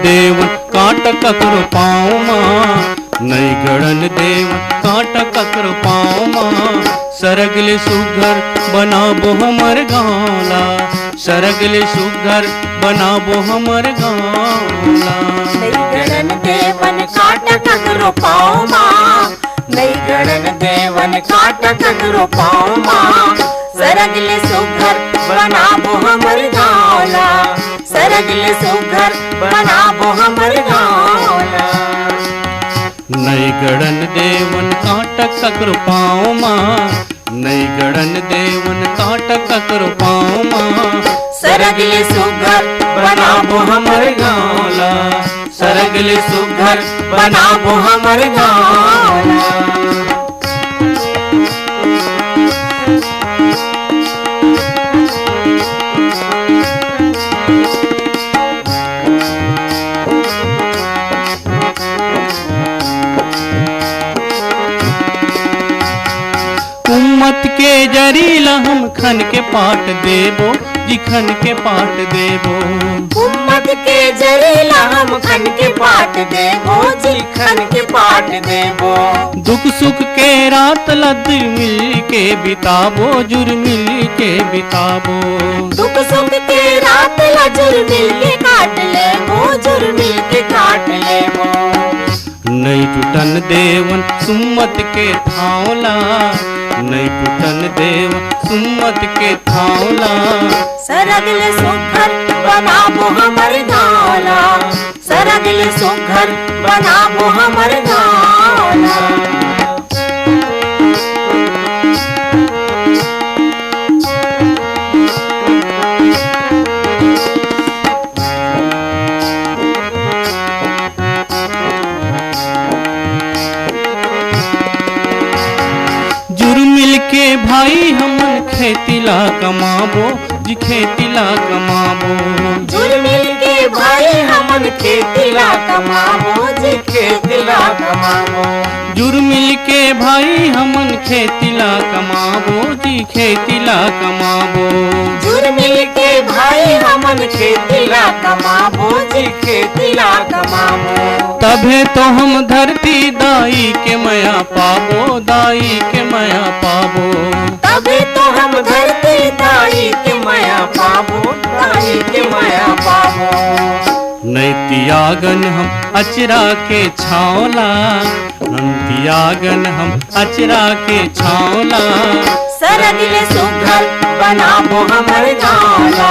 देवन काट ककरो पाँव माँ, नहीं गड़न देवन काट ककरो पाँव माँ। सरगले सुघर बनाबो हमर गाँवला, सरगले सुघर बनाबो हमर गाँवला। नहीं गड़न देवन काट ककरो पाँव माँ, नहीं गड़न देवन काट ककरो पाँव माँ। सरगले सुघर बनाबो हमर गाँवला, सरगले सुघर बनाबो हमर गाँवला। नहीं गड़न देवन काट ककरो पाँव माँ, नहीं गड़न देवन काट ककरो पाँव माँ। सरगले सुघर बनाबो हमर गाँवला, सरगले सुघर बनाबो हमर गाँवला। उम्मत के जरीला हम खन के पाट देबो जी, खन के पाट देबो। उम्मत के जरीला हम खन के पाट देबो जी, खन के पाट देबो। दुख सुख के रात लद मिल के बिताबो, जुर मिल के बिताबो। दुख सुख के रात लजुर मिल के काट लेबो, जुर मिल के काट लेबो। नहीं टूटन देवन सुम्मत के थावला, नहीं टूटन देवन सुम्मत के थावला। सरगले सुघर बनाबो हमर गाँवला, सरगले सुघर बनाबो हमर गाँवला। के भाई हमन खेतीला कमाबो जी, खेतीला कमाबो। जुल मिल के भाई हमन खेतीला कमाबो जी, खेतीला कमाबो। जुर मिल के भाई हमन खेतीला कमाबो जी, खेतीला कमाबो। जुर मिल के भाई हमन खेतीला कमाबो जी, खेतीला कमाबो। तभे तो हम धरती दाई के मया पाबो, दाई के मया पाबो। तभे तो हम धरती दाई के मया पाबो, दाई के मया पाबो। नहीं त्यागन हम अचरा के छावला, हम त्यागन हम अचरा के छावला। सरगले सुघर बनाबो हमर गाँवला,